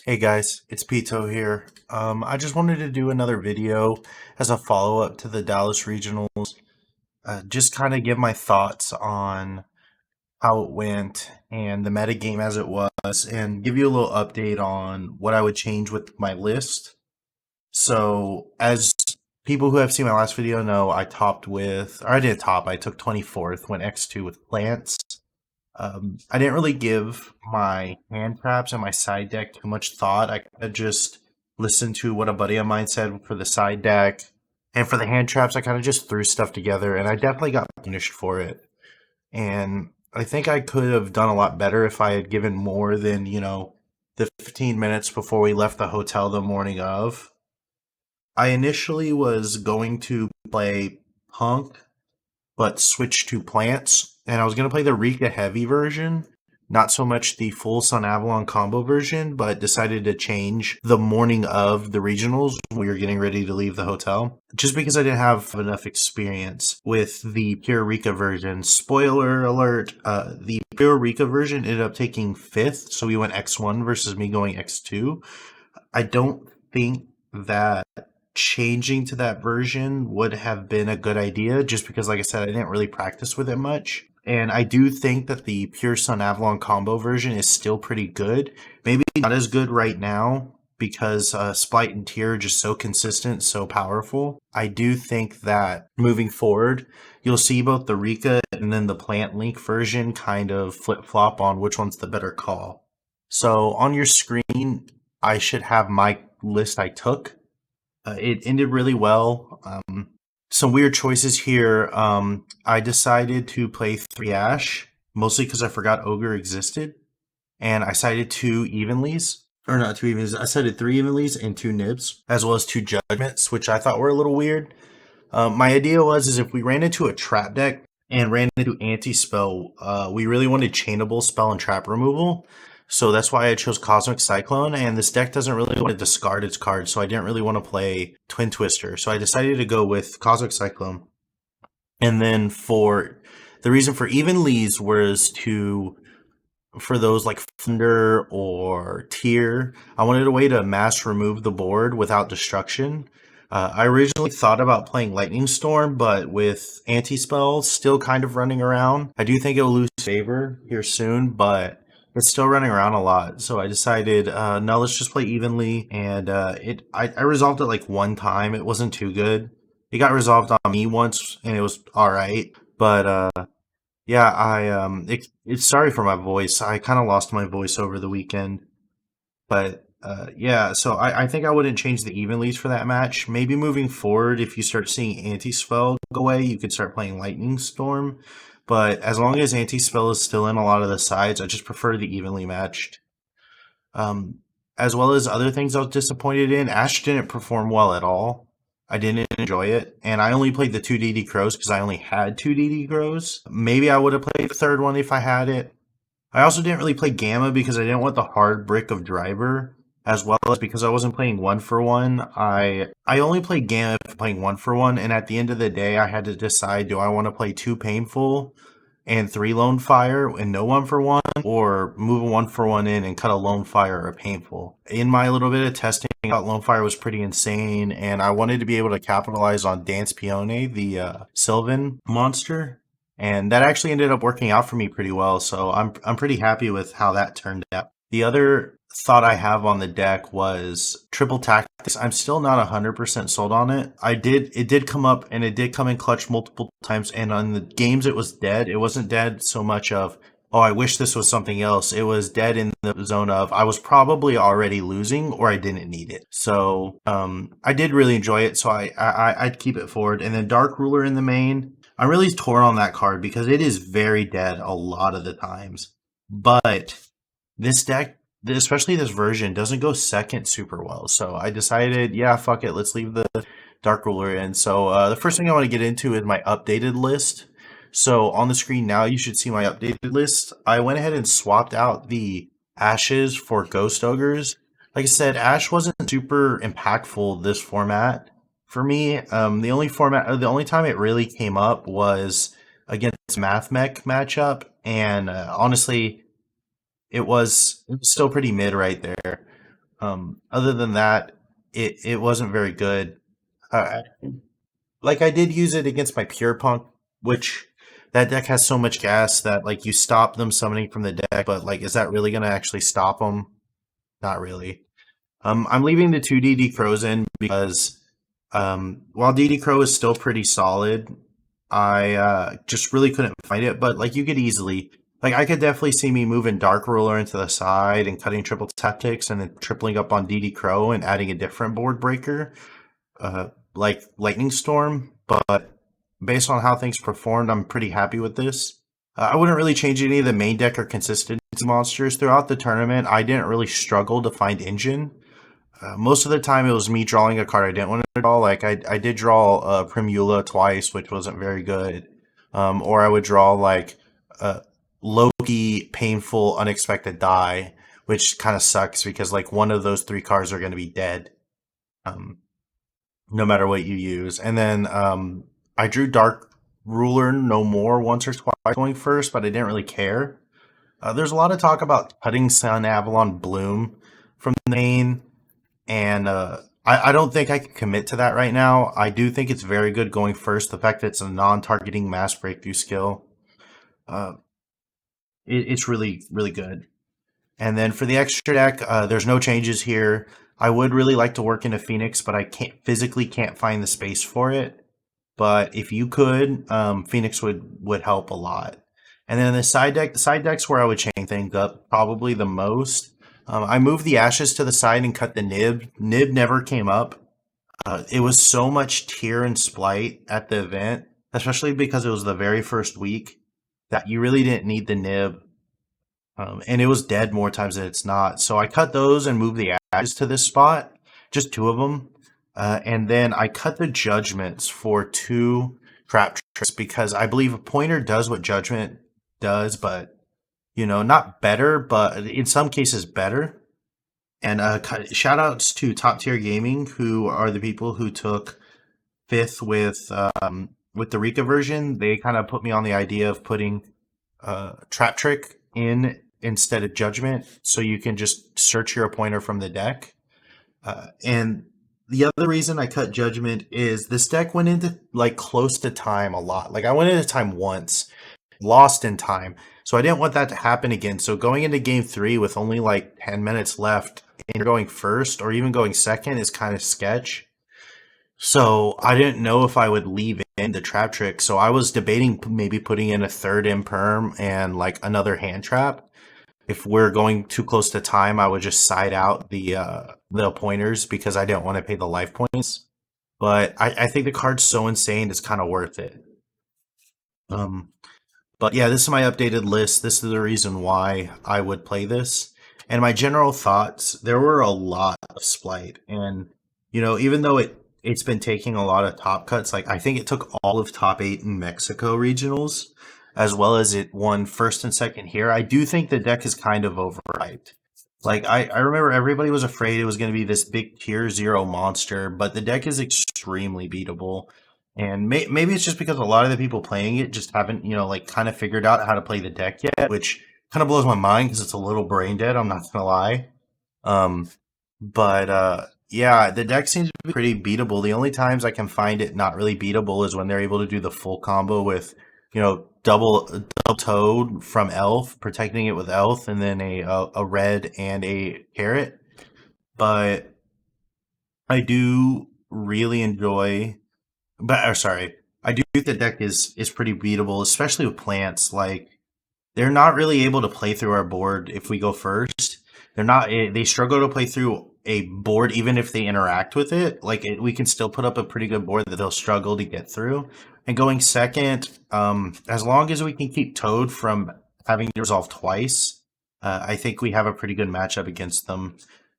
Hey guys, it's Pito here. I just wanted to do another video as a follow-up to the Dallas Regionals. Just kind of give my thoughts on how it went and the metagame as it was, and give you a little update on what I would change with my list. So, as people who have seen my last video know, I didn't top, I took 24th, went X2 with plants. I didn't really give my hand traps and my side deck too much thought. I kind of just listened to what a buddy of mine said for the side deck. And for the hand traps, I kind of just threw stuff together, and I definitely got punished for it. And I think I could have done a lot better if I had given more than, the 15 minutes before we left the hotel the morning of. I initially was going to play Punk but switched to plants, and I was going to play the Rika Heavy version, not so much the full Sun Avalon combo version, but decided to change the morning of the regionals when we were getting ready to leave the hotel, just because I didn't have enough experience with the pure Rika version. Spoiler alert, the pure Rika version ended up taking 5th, so we went X1 versus me going X2. I don't think that changing to that version would have been a good idea, just because, like I said, I didn't really practice with it much. And I do think that the pure Sun Avalon combo version is still pretty good. Maybe not as good right now because Splight and Tier are just so consistent, so powerful. I do think that moving forward, you'll see both the Rika and then the Plant Link version kind of flip-flop on which one's the better call. So on your screen, I should have my list I took. It ended really well. Some weird choices here. I decided to play 3 Ash, mostly because I forgot Ogre existed. And I cited 2 Evenlies. Or not 2 Evenlies, I cited 3 Evenlies and 2 Nibs, as well as 2 Judgments, which I thought were a little weird. My idea was if we ran into a trap deck and ran into anti-spell, we really wanted chainable spell and trap removal. So that's why I chose Cosmic Cyclone, and this deck doesn't really want to discard its cards, so I didn't really want to play Twin Twister. So I decided to go with Cosmic Cyclone. And then the reason for Evenlies was for those like Thunder or Tier, I wanted a way to mass remove the board without destruction. I originally thought about playing Lightning Storm, but with Anti-Spell still kind of running around, I do think it will lose favor here soon, but it's still running around a lot. So I decided, no, let's just play evenly. And I resolved it like one time. It wasn't too good. It got resolved on me once, and it was all right. But yeah, it's sorry for my voice. I kind of lost my voice over the weekend. But yeah, so I think I wouldn't change the evenlies for that match. Maybe moving forward, if you start seeing Anti-Spell go away, you could start playing Lightning Storm. But as long as Anti-Spell is still in a lot of the sides, I just prefer the evenly matched. As well as other things I was disappointed in, Ash didn't perform well at all. I didn't enjoy it, and I only played the 2 DD Crows because I only had 2 DD Crows. Maybe I would have played the third one if I had it. I also didn't really play Gamma because I didn't want the hard brick of Driver, as well as because I wasn't playing 1-for-1. I only played Gamma if playing 1-for-1, and at the end of the day, I had to decide, do I want to play 2 Painful and 3 Lone Fire and no 1-for-1, or move a 1-for-1 in and cut a Lone Fire or a Painful. In my little bit of testing, I thought Lone Fire was pretty insane, and I wanted to be able to capitalize on Dance Peony, the Sylvan monster. And that actually ended up working out for me pretty well, so I'm pretty happy with how that turned out. The other thought I have on the deck was Triple Tactics. I'm still not 100% sold on it. It did come up, and it did come in clutch multiple times, and on the games it was dead. It wasn't dead so much of, oh, I wish this was something else. It was dead in the zone of, I was probably already losing or I didn't need it. So I did really enjoy it, so I'd keep it forward. And then Dark Ruler in the main, I'm really torn on that card because it is very dead a lot of the times. But this deck, especially this version, doesn't go second super well. So I decided, yeah, fuck it, let's leave the Dark Ruler in. So the first thing I want to get into is my updated list. So on the screen now, you should see my updated list. I went ahead and swapped out the Ashes for Ghost Ogres. Like I said, Ash wasn't super impactful this format. For me, the only time it really came up was against Math Mech matchup, and honestly, it was still pretty mid right there. Other than that, it wasn't very good. Uh, like I did use it against my pure punk, which that deck has so much gas that like you stop them summoning from the deck, but like is that really gonna actually stop them? Not really. I'm leaving the two DD Crows in because while DD Crow is still pretty solid, I just really couldn't fight it. But like you could easily, like I could definitely see me moving Dark Ruler into the side and cutting triple tactics and then tripling up on DD Crow and adding a different board breaker, like Lightning Storm. But based on how things performed, I'm pretty happy with this. I wouldn't really change any of the main deck or consistency monsters throughout the tournament. I didn't really struggle to find engine. Most of the time, it was me drawing a card I didn't want to draw. Like I did draw Primula twice, which wasn't very good. Or I would draw like Loki, painful, unexpected die, which kind of sucks because like one of those three cards are going to be dead, um, no matter what you use. And then I drew Dark Ruler no more once or twice going first, but I didn't really care. There's a lot of talk about cutting Sun Avalon Bloom from the main, and I don't think I can commit to that right now. I do think it's very good going first. The fact that it's a non-targeting mass breakthrough skill, uh, it's really, really good. And then for the extra deck, there's no changes here. I would really like to work into Phoenix, but I can't find the space for it. But if you could, Phoenix would help a lot. And then the side decks where I would chain things up probably the most. I moved the ashes to the side and cut the nib. Nib never came up. It was so much tear and splight at the event, especially because it was the very first week, that you really didn't need the nib. And it was dead more times than it's not. So I cut those and moved the ashes to this spot, just two of them. And then I cut the judgments for two trap tricks because I believe a pointer does what judgment does, but not better, but in some cases better. And shout outs to Top Tier Gaming, who are the people who took fifth with the Rika version. They kind of put me on the idea of putting Trap Trick in instead of Judgment, so you can just search your pointer from the deck. And the other reason I cut Judgment is this deck went into like close to time a lot. Like I went into time once, lost in time. So I didn't want that to happen again. So going into game 3 with only like 10 minutes left and you're going first or even going second is kind of sketch. So I didn't know if I would leave in the trap trick. So I was debating maybe putting in a third imperm and like another hand trap. If we're going too close to time, I would just side out the pointers because I didn't want to pay the life points. But I think the card's so insane, it's kind of worth it. Um, but yeah, this is my updated list. This is the reason why I would play this. And my general thoughts, there were a lot of Splight. And, even though it's been taking a lot of top cuts, like I think it took all of top 8 in Mexico regionals, as well as it won first and second here. I do think the deck is kind of overhyped. Like I remember everybody was afraid it was going to be this big tier 0 monster, but the deck is extremely beatable. And maybe it's just because a lot of the people playing it just haven't, like kind of figured out how to play the deck yet, which kind of blows my mind because it's a little brain dead. I'm not gonna lie. Um, but yeah, the deck seems to be pretty beatable. The only times I can find it not really beatable is when they're able to do the full combo with, double toad from Elf, protecting it with Elf, and then a red and a carrot. But I do really enjoy. But sorry, I do think the deck is pretty beatable, especially with plants. Like they're not really able to play through our board if we go first. They struggle to play through a board even if they interact with it. Like we can still put up a pretty good board that they'll struggle to get through. And going second, as long as we can keep Toad from having to resolve twice, I think we have a pretty good matchup against them.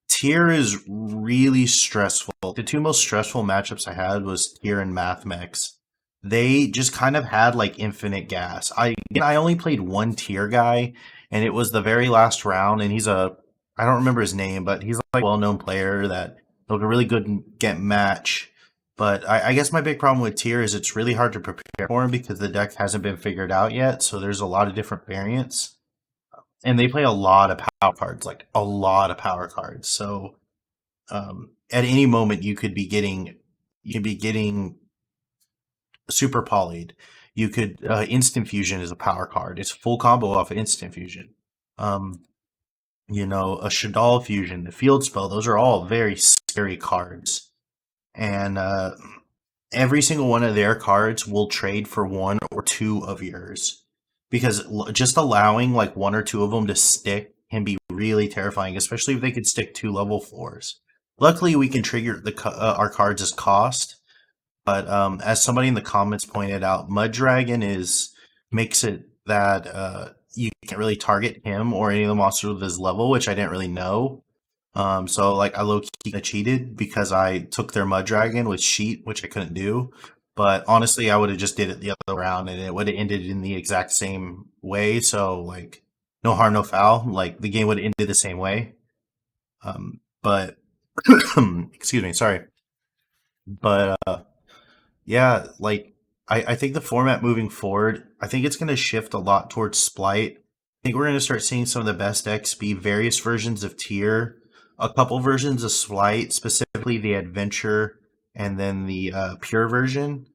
Tier is really stressful. The two most stressful matchups I had was Tier and Mathmex. They just kind of had like infinite gas. I only played one Tier guy, and it was the very last round. And I don't remember his name, but he's like a well-known player that looked a really good get match. But I guess my big problem with Tier is it's really hard to prepare for him because the deck hasn't been figured out yet. So there's a lot of different variants, and they play a lot of power cards, like a lot of power cards. So At any moment you could be getting super polyed. You could instant fusion is a power card. It's a full combo off of instant fusion. Um, a Shadal fusion, the field spell. Those are all very scary cards, and every single one of their cards will trade for one or two of yours, because just allowing like one or two of them to stick can be really terrifying, especially if they could stick two level 4s. Luckily, we can trigger our cards as cost, but as somebody in the comments pointed out, Mud Dragon makes it that you can't really target him or any of the monsters with his level, which I didn't really know. So like I low key cheated because I took their Mud Dragon with Sheet, which I couldn't do. But honestly, I would have just did it the other way around, and it would have ended in the exact same way. So like, no harm, no foul. Like the game would have ended the same way. But excuse me, sorry. But yeah, like I think the format moving forward, I think it's going to shift a lot towards Splight. I think we're going to start seeing some of the best decks be various versions of Tier, a couple versions of Splight, specifically the Adventure, and then the Pure version.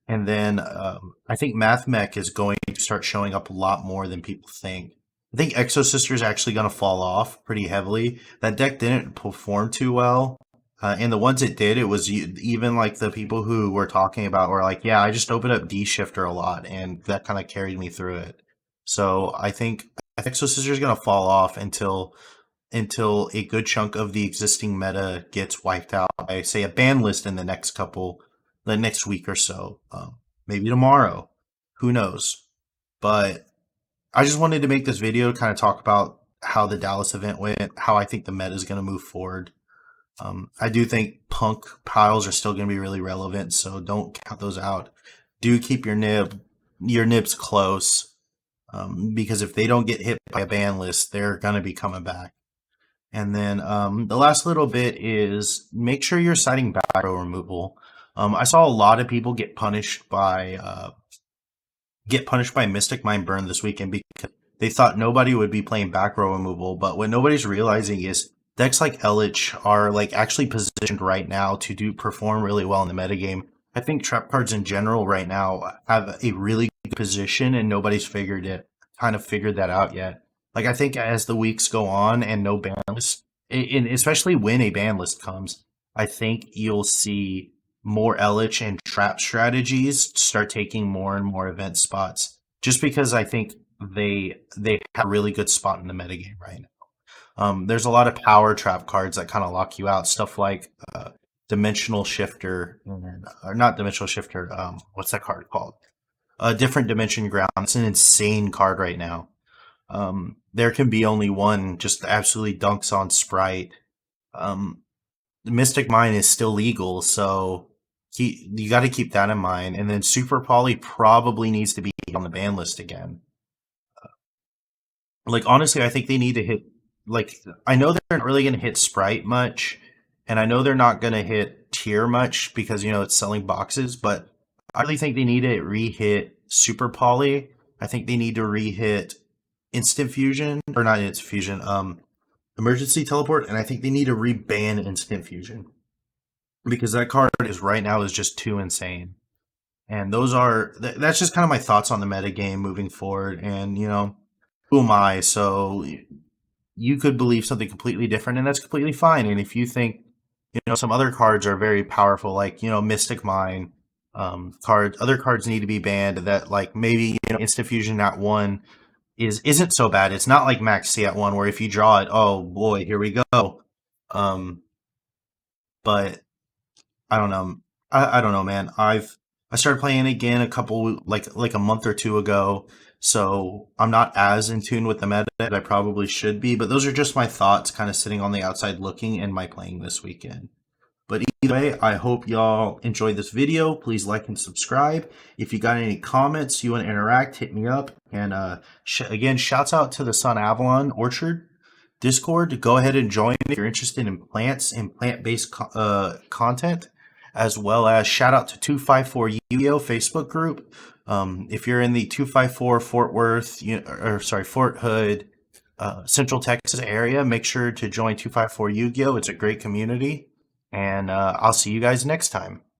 And then I think Math Mech is going to start showing up a lot more than people think. I think Exo Sister is actually going to fall off pretty heavily. That deck didn't perform too well. And the ones it did, it was even like the people who were talking about were like, yeah, I just opened up D Shifter a lot, and that kind of carried me through it. So I think Exo Sister is going to fall off until a good chunk of the existing meta gets wiped out by, say, a ban list in the next week or so. Maybe tomorrow. Who knows? But I just wanted to make this video to kind of talk about how the Dallas event went, how I think the meta is going to move forward. I do think punk piles are still going to be really relevant, so don't count those out. Do keep your nibs close, because if they don't get hit by a ban list, they're going to be coming back. And then the last little bit is make sure you're citing back row removal. I saw a lot of people get punished by Mystic Mind Burn this weekend because they thought nobody would be playing back row removal. But what nobody's realizing is decks like Elich are like actually positioned right now to perform really well in the metagame. I think trap cards in general right now have a really good position, and nobody's figured that out yet. Like I think as the weeks go on and no ban list, and especially when a ban list comes, I think you'll see more Elich and trap strategies start taking more and more event spots. Just because I think they have a really good spot in the metagame right now. There's a lot of power trap cards that kind of lock you out. Stuff like Dimensional Shifter, or not Dimensional Shifter. What's that card called? Different Dimension Ground. It's an insane card right now. There can be only one, just absolutely dunks on Sprite. Mystic Mine is still legal, so you got to keep that in mind. And then Super Poly probably needs to be on the ban list again. Like honestly, I think they need to hit. Like I know they're not really going to hit Sprite much, and I know they're not going to hit Tier much because it's selling boxes. But I really think they need to re-hit Super Poly. I think they need to re-hit Instant Fusion, or not Instant Fusion. Emergency Teleport, and I think they need to re-ban Instant Fusion because that card right now is just too insane. And that's just kind of my thoughts on the meta game moving forward. And who am I? So you could believe something completely different, and that's completely fine. And if you think some other cards are very powerful, like Mystic Mine, other cards need to be banned. That like maybe Instant Fusion at one isn't so bad. It's not like Max C at one where if you draw it, oh boy, here we go. But I don't know. I don't know, man. I started playing again a couple like a month or two ago, so I'm not as in tune with the meta as I probably should be. But those are just my thoughts, kind of sitting on the outside looking and my playing this weekend. But either way, I hope y'all enjoyed this video. Please like and subscribe. If you got any comments, you want to interact, hit me up. And again, shouts out to the Sun Avalon Orchard Discord. Go ahead and join if you're interested in plants and plant-based content, as well as shout out to 254 Yugioh Facebook group. If you're in the 254 Fort Worth, Fort Hood, Central Texas area, make sure to join 254 Yu-Gi-Oh! It's a great community, and I'll see you guys next time.